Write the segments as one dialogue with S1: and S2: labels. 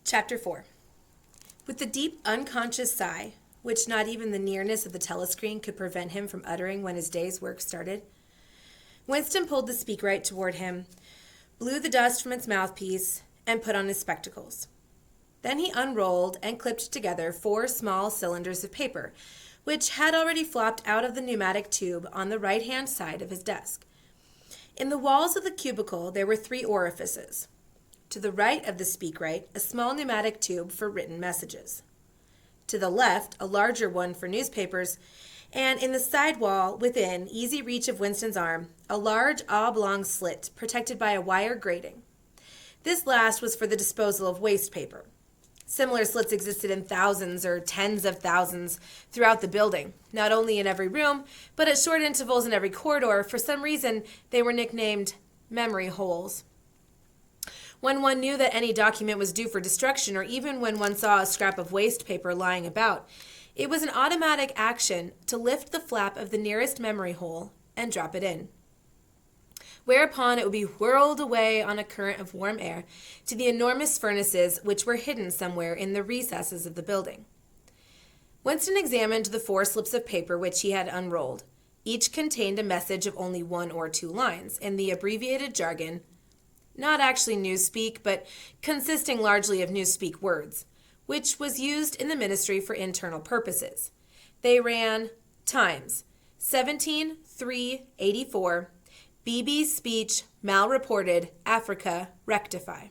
S1: Chapter 4. With the deep, unconscious sigh, which not even the nearness of the telescreen could prevent him from uttering when his day's work started, Winston pulled the speakwrite toward him, blew the dust from its mouthpiece, and put on his spectacles. Then he unrolled and clipped together 4 small cylinders of paper, which had already flopped out of the pneumatic tube on the right-hand side of his desk. In the walls of the cubicle there were 3 orifices. To the right of the speakwrite, a small pneumatic tube for written messages. To the left, a larger one for newspapers, and in the side wall, within easy reach of Winston's arm, a large oblong slit protected by a wire grating. This last was for the disposal of waste paper. Similar slits existed in thousands or tens of thousands throughout the building, not only in every room, but at short intervals in every corridor. For some reason, they were nicknamed memory holes. When one knew that any document was due for destruction, or even when one saw a scrap of waste paper lying about, it was an automatic action to lift the flap of the nearest memory hole and drop it in. Whereupon it would be whirled away on a current of warm air to the enormous furnaces which were hidden somewhere in the recesses of the building. Winston examined the 4 slips of paper which he had unrolled. Each contained a message of only 1 or 2 lines, in the abbreviated jargon, not actually newspeak, but consisting largely of newspeak words, which was used in the ministry for internal purposes. They ran, Times, 17-3-84, BB's speech, malreported, Africa, rectify.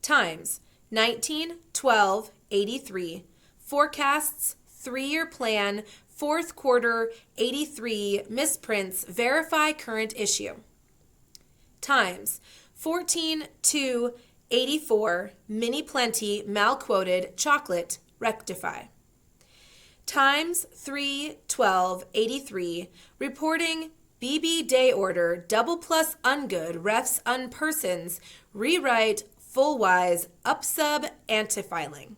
S1: Times, 19-12-83, forecasts, 3-year plan, 4th quarter, 83, misprints, verify current issue. Times, 14-2-84, mini plenty, malquoted, chocolate, rectify. Times, 3-12-83, reporting, BB day order, double plus ungood, refs unpersons, rewrite, full wise, upsub, antifiling.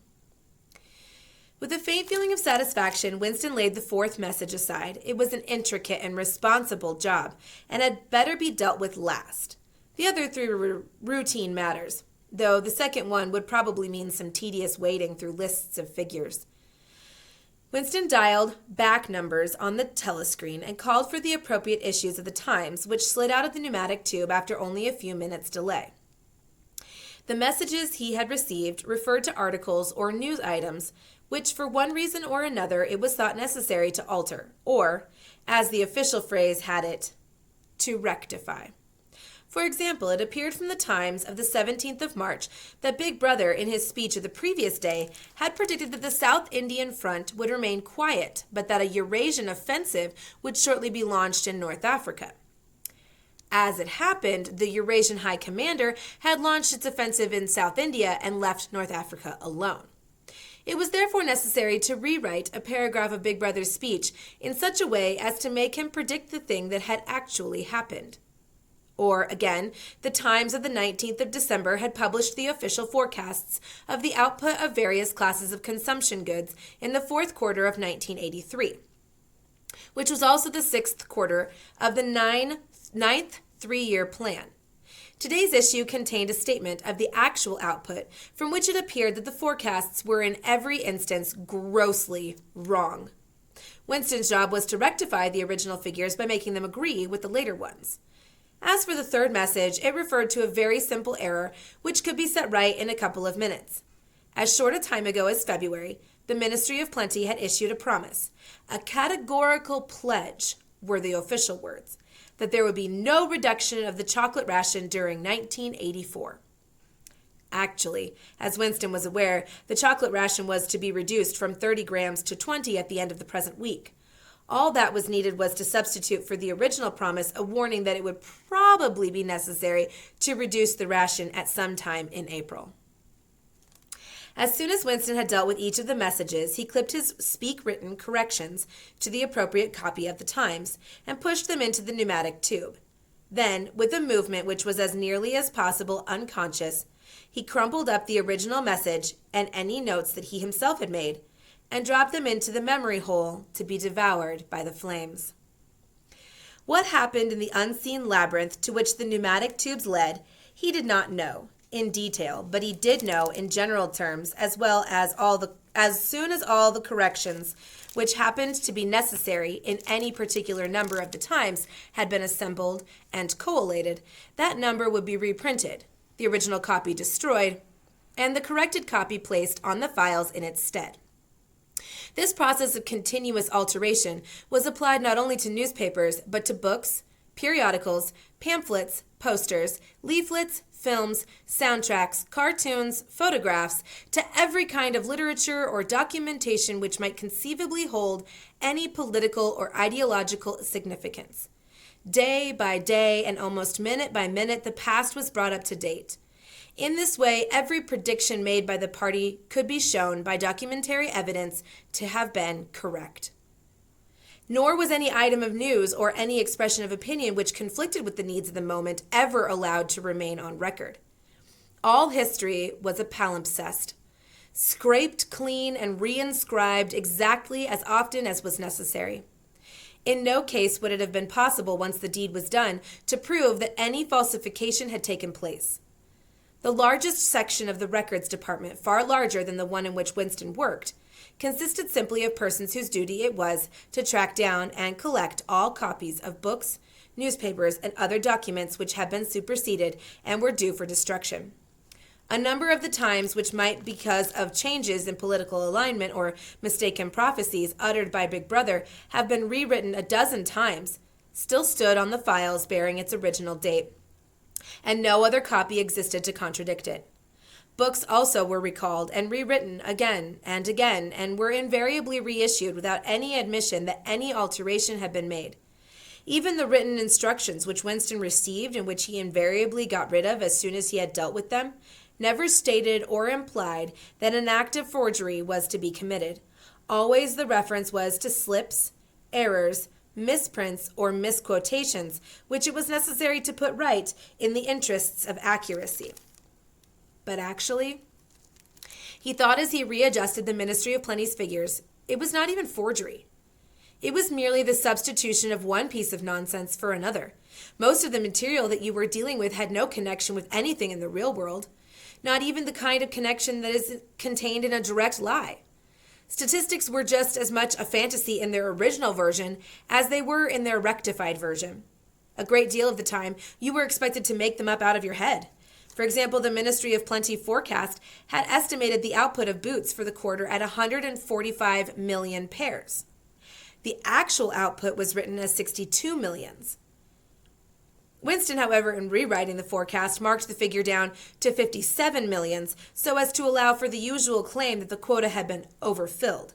S1: With a faint feeling of satisfaction, Winston laid the 4th message aside. It was an intricate and responsible job, and had better be dealt with last. The other 3 were routine matters, though the second one would probably mean some tedious wading through lists of figures. Winston dialed back numbers on the telescreen and called for the appropriate issues of the Times, which slid out of the pneumatic tube after only a few minutes' delay. The messages he had received referred to articles or news items which, for one reason or another, it was thought necessary to alter, or, as the official phrase had it, to rectify. For example, it appeared from the Times of the 17th of March that Big Brother, in his speech of the previous day, had predicted that the South Indian front would remain quiet, but that a Eurasian offensive would shortly be launched in North Africa. As it happened, the Eurasian High Commander had launched its offensive in South India and left North Africa alone. It was therefore necessary to rewrite a paragraph of Big Brother's speech in such a way as to make him predict the thing that had actually happened. Or, again, the Times of the 19th of December had published the official forecasts of the output of various classes of consumption goods in the 4th quarter of 1983, which was also the 6th quarter of the ninth 3-year plan. Today's issue contained a statement of the actual output, from which it appeared that the forecasts were in every instance grossly wrong. Winston's job was to rectify the original figures by making them agree with the later ones. As for the 3rd message, it referred to a very simple error which could be set right in a couple of minutes. As short a time ago as February, the Ministry of Plenty had issued a promise, a categorical pledge, were the official words, that there would be no reduction of the chocolate ration during 1984. Actually, as Winston was aware, the chocolate ration was to be reduced from 30 grams to 20 at the end of the present week. All that was needed was to substitute for the original promise a warning that it would probably be necessary to reduce the ration at some time in April. As soon as Winston had dealt with each of the messages, he clipped his speak-written corrections to the appropriate copy of the Times and pushed them into the pneumatic tube. Then, with a movement which was as nearly as possible unconscious, he crumpled up the original message and any notes that he himself had made, and dropped them into the memory hole to be devoured by the flames. What happened in the unseen labyrinth to which the pneumatic tubes led, he did not know. in detail, but he did know in general terms as well as soon as all the corrections which happened to be necessary in any particular number of the times had been assembled and collated, that number would be reprinted, the original copy destroyed, and the corrected copy placed on the files in its stead. This process of continuous alteration was applied not only to newspapers, but to books, periodicals, pamphlets, posters, leaflets, films, soundtracks, cartoons, photographs, to every kind of literature or documentation which might conceivably hold any political or ideological significance. Day by day and almost minute by minute, the past was brought up to date. In this way, every prediction made by the party could be shown by documentary evidence to have been correct. Nor was any item of news or any expression of opinion which conflicted with the needs of the moment ever allowed to remain on record. All history was a palimpsest, scraped clean and reinscribed exactly as often as was necessary. In no case would it have been possible, once the deed was done, to prove that any falsification had taken place. The largest section of the records department, far larger than the one in which Winston worked, consisted simply of persons whose duty it was to track down and collect all copies of books, newspapers, and other documents which had been superseded and were due for destruction. A number of the times which might, because of changes in political alignment or mistaken prophecies uttered by Big Brother, have been rewritten a dozen times, still stood on the files bearing its original date, and no other copy existed to contradict it. Books also were recalled and rewritten again and were invariably reissued without any admission that any alteration had been made. Even the written instructions which Winston received and which he invariably got rid of as soon as he had dealt with them, never stated or implied that an act of forgery was to be committed. Always the reference was to slips, errors, misprints, or misquotations, which it was necessary to put right in the interests of accuracy. But actually, he thought as he readjusted the Ministry of Plenty's figures, it was not even forgery. It was merely the substitution of one piece of nonsense for another. Most of the material that you were dealing with had no connection with anything in the real world, not even the kind of connection that is contained in a direct lie. Statistics were just as much a fantasy in their original version as they were in their rectified version. A great deal of the time, you were expected to make them up out of your head. For example, the Ministry of Plenty forecast had estimated the output of boots for the quarter at 145 million pairs. The actual output was written as 62 millions. Winston, however, in rewriting the forecast, marked the figure down to 57 millions so as to allow for the usual claim that the quota had been overfilled.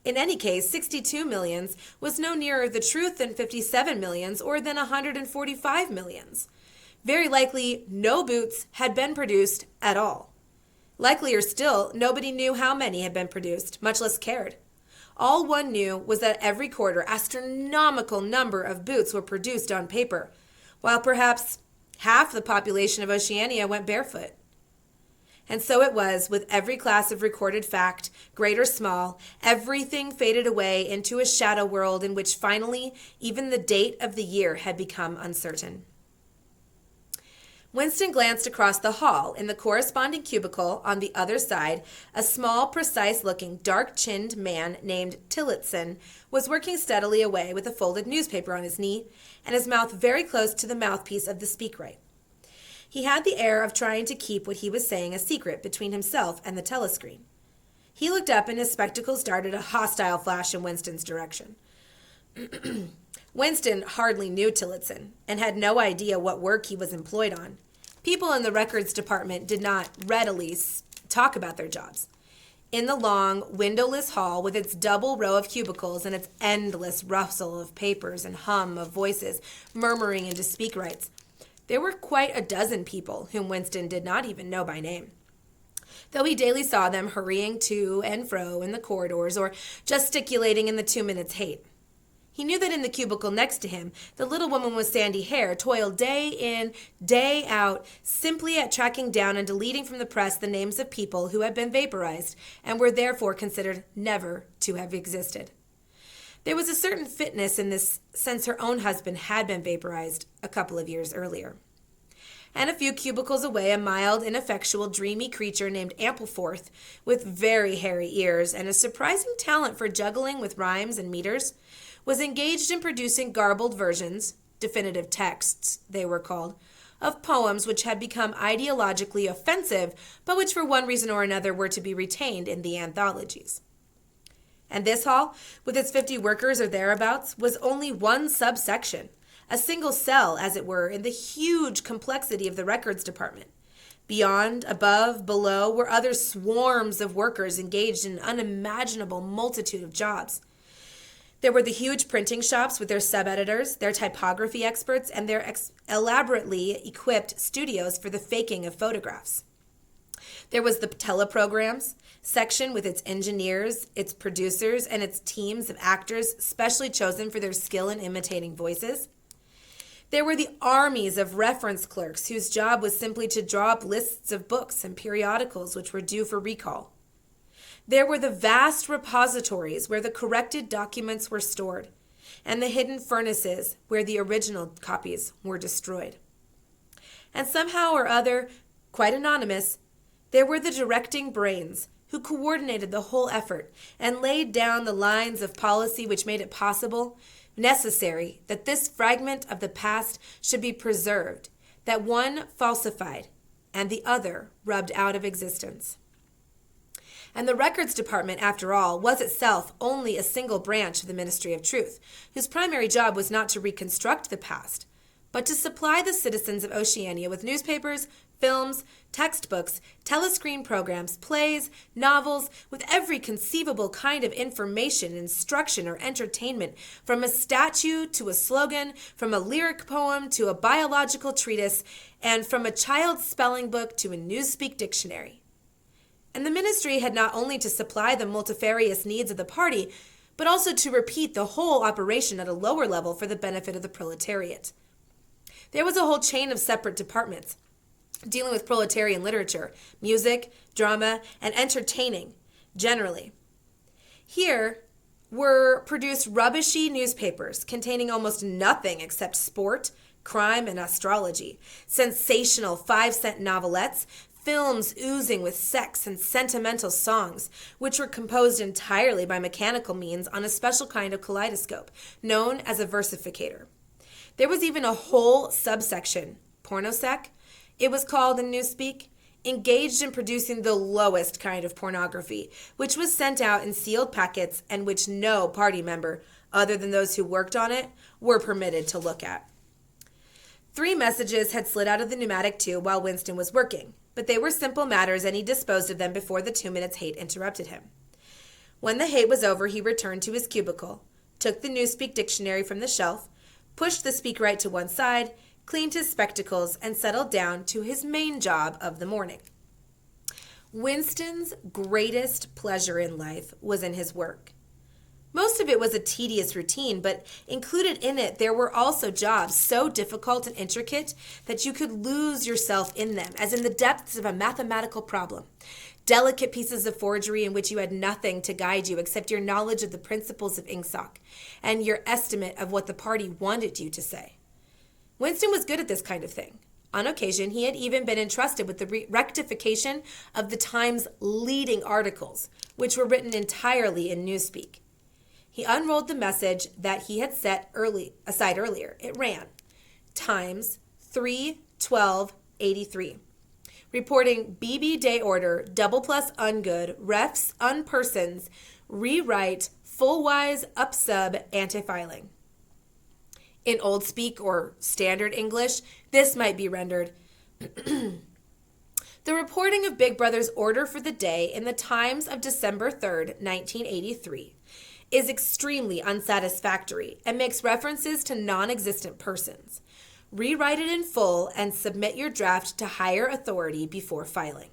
S1: In any case, 62 millions was no nearer the truth than 57 millions or than 145 millions. Very likely, no boots had been produced at all. Likelier still, nobody knew how many had been produced, much less cared. All one knew was that every quarter, astronomical number of boots were produced on paper, while perhaps half the population of Oceania went barefoot. And so it was with every class of recorded fact, great or small. Everything faded away into a shadow world in which finally even the date of the year had become uncertain. Winston glanced across the hall. In the corresponding cubicle on the other side, a small, precise-looking, dark-chinned man named Tillotson was working steadily away with a folded newspaper on his knee and his mouth very close to the mouthpiece of the speakwrite. He had the air of trying to keep what he was saying a secret between himself and the telescreen. He looked up and his spectacles darted a hostile flash in Winston's direction. Winston hardly knew Tillotson and had no idea what work he was employed on. People in the records department did not readily talk about their jobs. In the long, windowless hall with its double row of cubicles and its endless rustle of papers and hum of voices murmuring into speakwrites, there were quite a dozen people whom Winston did not even know by name, though he daily saw them hurrying to and fro in the corridors or gesticulating in the 2 minutes hate. He knew that in the cubicle next to him, the little woman with sandy hair toiled day in, day out, simply at tracking down and deleting from the press the names of people who had been vaporized and were therefore considered never to have existed. There was a certain fitness in this since her own husband had been vaporized a couple of years earlier. And a few cubicles away, a mild, ineffectual, dreamy creature named Ampleforth, with very hairy ears and a surprising talent for juggling with rhymes and meters, was engaged in producing garbled versions, definitive texts they were called, of poems which had become ideologically offensive, but which for one reason or another were to be retained in the anthologies. And this hall, with its 50 workers or thereabouts, was only one subsection, a single cell, as it were, in the huge complexity of the records department. Beyond, above, below were other swarms of workers engaged in an unimaginable multitude of jobs. There were the huge printing shops with their sub-editors, their typography experts, and their elaborately equipped studios for the faking of photographs. There was the teleprograms section with its engineers, its producers, and its teams of actors specially chosen for their skill in imitating voices. There were the armies of reference clerks whose job was simply to draw up lists of books and periodicals which were due for recall. There were the vast repositories where the corrected documents were stored, and the hidden furnaces where the original copies were destroyed. And somehow or other, quite anonymous, there were the directing brains who coordinated the whole effort and laid down the lines of policy which made it necessary that this fragment of the past should be preserved, that one falsified and the other rubbed out of existence. And the records department, after all, was itself only a single branch of the Ministry of Truth, whose primary job was not to reconstruct the past, but to supply the citizens of Oceania with newspapers, films, textbooks, telescreen programs, plays, novels, with every conceivable kind of information, instruction, or entertainment, from a statue to a slogan, from a lyric poem to a biological treatise, and from a child's spelling book to a Newspeak dictionary. And the ministry had not only to supply the multifarious needs of the party, but also to repeat the whole operation at a lower level for the benefit of the proletariat. There was a whole chain of separate departments, dealing with proletarian literature, music, drama, and entertaining generally. Here were produced rubbishy newspapers containing almost nothing except sport, crime, and astrology, sensational 5-cent novelettes, films oozing with sex and sentimental songs, which were composed entirely by mechanical means on a special kind of kaleidoscope, known as a versificator. There was even a whole subsection, pornosec, it was called in Newspeak, engaged in producing the lowest kind of pornography, which was sent out in sealed packets and which no party member, other than those who worked on it, were permitted to look at. 3 messages had slid out of the pneumatic tube while Winston was working, but they were simple matters and he disposed of them before the 2 minutes hate interrupted him. When the hate was over, he returned to his cubicle, took the Newspeak dictionary from the shelf, pushed the speakwrite to one side, cleaned his spectacles, and settled down to his main job of the morning. Winston's greatest pleasure in life was in his work. Most of it was a tedious routine, but included in it there were also jobs so difficult and intricate that you could lose yourself in them, as in the depths of a mathematical problem. Delicate pieces of forgery in which you had nothing to guide you except your knowledge of the principles of Ingsoc and your estimate of what the party wanted you to say. Winston was good at this kind of thing. On occasion, he had even been entrusted with the rectification of the Times' leading articles, which were written entirely in Newspeak. He unrolled the message that he had set aside earlier. It ran, Times 3/12/83, reporting BB Day Order, double plus ungood, refs unpersons, rewrite, full-wise, upsub, anti-filing. In Old Speak or Standard English, this might be rendered, the reporting of Big Brother's order for the day in the Times of December 3rd, 1983, is extremely unsatisfactory and makes references to non-existent persons. Rewrite it in full and submit your draft to higher authority before filing.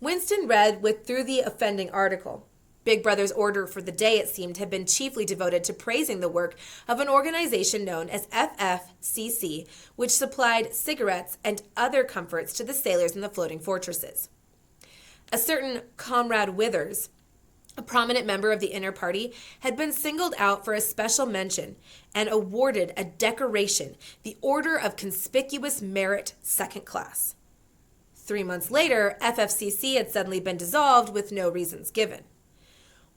S1: Winston read through the offending article. Big Brother's order for the day, it seemed, had been chiefly devoted to praising the work of an organization known as FFCC, which supplied cigarettes and other comforts to the sailors in the floating fortresses. A certain Comrade Withers, a prominent member of the inner party, had been singled out for a special mention and awarded a decoration, the Order of Conspicuous Merit Second Class. 3 months later, FFCC had suddenly been dissolved with no reasons given.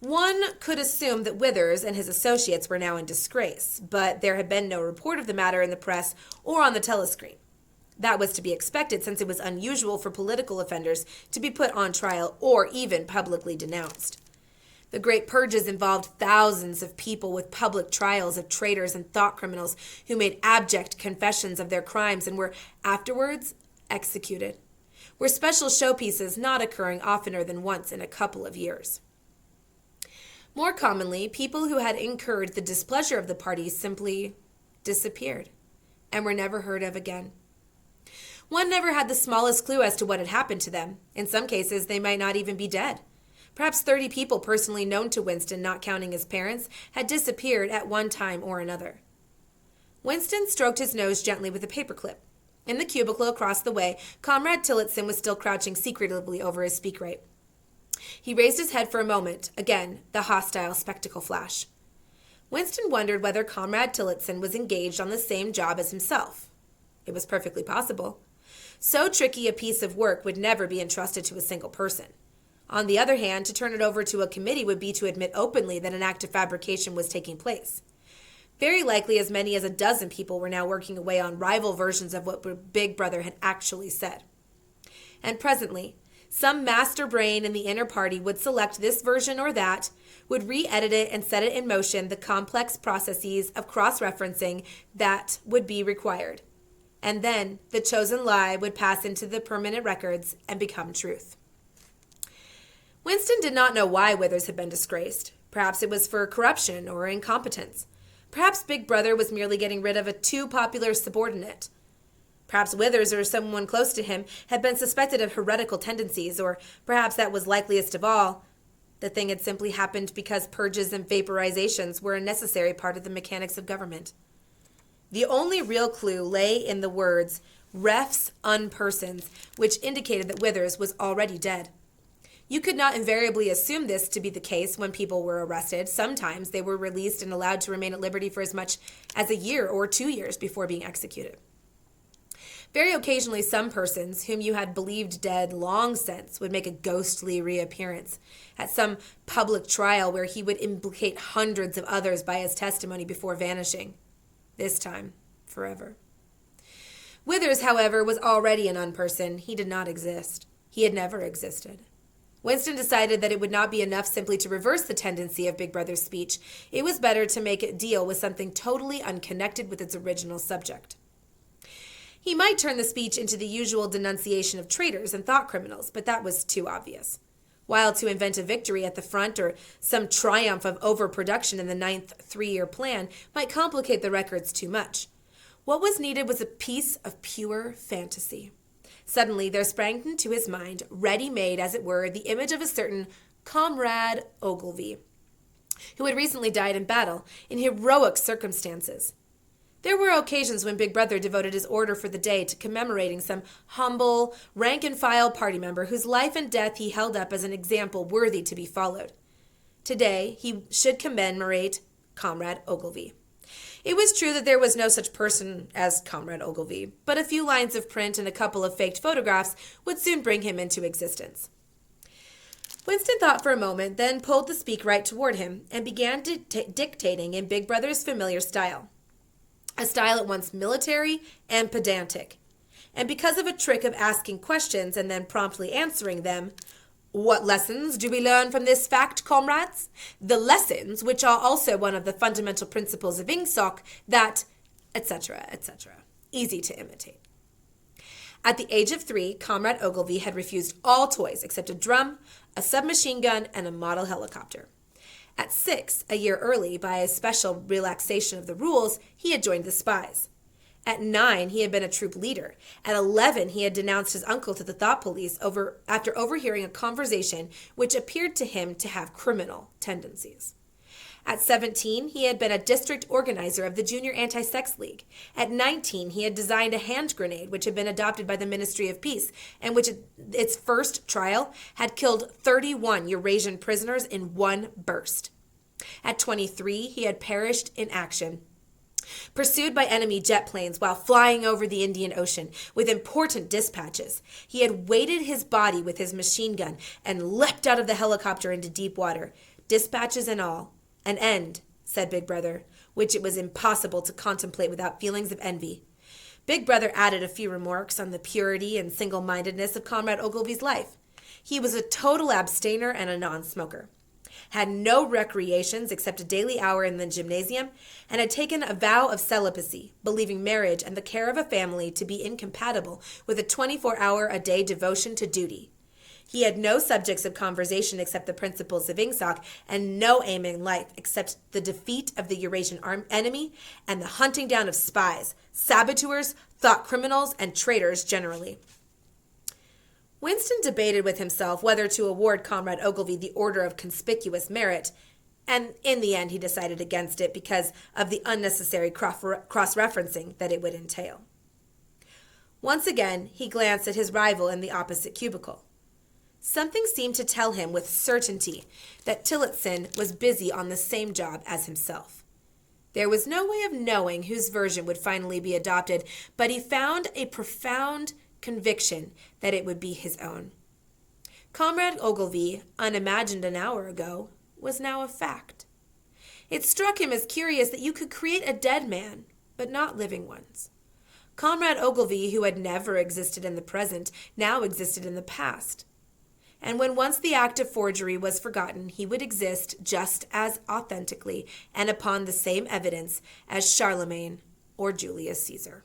S1: One could assume that Withers and his associates were now in disgrace, but there had been no report of the matter in the press or on the telescreen. That was to be expected since it was unusual for political offenders to be put on trial or even publicly denounced. The Great Purges involved thousands of people with public trials of traitors and thought criminals who made abject confessions of their crimes and were afterwards executed. Were special showpieces not occurring oftener than once in a couple of years. More commonly, people who had incurred the displeasure of the party simply disappeared and were never heard of again. One never had the smallest clue as to what had happened to them. In some cases, they might not even be dead. Perhaps 30 people personally known to Winston, not counting his parents, had disappeared at one time or another. Winston stroked his nose gently with a paperclip. In the cubicle across the way, Comrade Tillotson was still crouching secretively over his speakwrite. He raised his head for a moment. Again, the hostile spectacle flash. Winston wondered whether Comrade Tillotson was engaged on the same job as himself. It was perfectly possible. So tricky a piece of work would never be entrusted to a single person. On the other hand, to turn it over to a committee would be to admit openly that an act of fabrication was taking place. Very likely as many as a dozen people were now working away on rival versions of what Big Brother had actually said. And presently, some master brain in the inner party would select this version or that, would re-edit it and set it in motion the complex processes of cross-referencing that would be required. And then the chosen lie would pass into the permanent records and become truth. Winston did not know why Withers had been disgraced. Perhaps it was for corruption or incompetence. Perhaps Big Brother was merely getting rid of a too popular subordinate. Perhaps Withers or someone close to him had been suspected of heretical tendencies, or perhaps that was likeliest of all. The thing had simply happened because purges and vaporizations were a necessary part of the mechanics of government. The only real clue lay in the words, refs unpersons, which indicated that Withers was already dead. You could not invariably assume this to be the case when people were arrested. Sometimes they were released and allowed to remain at liberty for as much as a year or 2 years before being executed. Very occasionally, some persons whom you had believed dead long since would make a ghostly reappearance at some public trial where he would implicate hundreds of others by his testimony before vanishing. This time, forever. Withers, however, was already an unperson. He did not exist. He had never existed. Winston decided that it would not be enough simply to reverse the tendency of Big Brother's speech. It was better to make it deal with something totally unconnected with its original subject. He might turn the speech into the usual denunciation of traitors and thought criminals, but that was too obvious. While to invent a victory at the front or some triumph of overproduction in the 9th three-year plan might complicate the records too much. What was needed was a piece of pure fantasy. Suddenly there sprang into his mind, ready-made as it were, the image of a certain Comrade Ogilvy, who had recently died in battle in heroic circumstances. There were occasions when Big Brother devoted his order for the day to commemorating some humble, rank-and-file party member whose life and death he held up as an example worthy to be followed. Today, he should commemorate Comrade Ogilvy. It was true that there was no such person as Comrade Ogilvy, but a few lines of print and a couple of faked photographs would soon bring him into existence. Winston thought for a moment, then pulled the speakwrite toward him and began dictating in Big Brother's familiar style. A style at once military and pedantic. And because of a trick of asking questions and then promptly answering them, what lessons do we learn from this fact, comrades? The lessons, which are also one of the fundamental principles of Ingsoc, that, etc., etc. Easy to imitate. At the age of 3, Comrade Ogilvy had refused all toys except a drum, a submachine gun, and a model helicopter. At 6, a year early, by a special relaxation of the rules, he had joined the Spies. At 9, he had been a troop leader. At 11, he had denounced his uncle to the thought police after overhearing a conversation which appeared to him to have criminal tendencies. At 17, he had been a district organizer of the Junior Anti-Sex League. At 19, he had designed a hand grenade which had been adopted by the Ministry of Peace and which its first trial had killed 31 Eurasian prisoners in one burst. At 23, he had perished in action, pursued by enemy jet planes while flying over the Indian Ocean with important dispatches. He had weighted his body with his machine gun and leapt out of the helicopter into deep water, dispatches and all. An end, said Big Brother, which it was impossible to contemplate without feelings of envy. Big Brother added a few remarks on the purity and single-mindedness of Comrade Ogilvy's life. He was a total abstainer and a non-smoker, had no recreations except a daily hour in the gymnasium, and had taken a vow of celibacy, believing marriage and the care of a family to be incompatible with a 24-hour-a-day devotion to duty. He had no subjects of conversation except the principles of Ingsoc, and no aim in life except the defeat of the Eurasian enemy and the hunting down of spies, saboteurs, thought criminals, and traitors generally. Winston debated with himself whether to award Comrade Ogilvy the Order of Conspicuous Merit, and in the end he decided against it because of the unnecessary cross-referencing that it would entail. Once again, he glanced at his rival in the opposite cubicle. Something seemed to tell him with certainty that Tillotson was busy on the same job as himself. There was no way of knowing whose version would finally be adopted, but he found a profound conviction that it would be his own. Comrade Ogilvy, unimagined an hour ago, was now a fact. It struck him as curious that you could create a dead man, but not living ones. Comrade Ogilvy, who had never existed in the present, now existed in the past. And when once the act of forgery was forgotten, he would exist just as authentically and upon the same evidence as Charlemagne or Julius Caesar.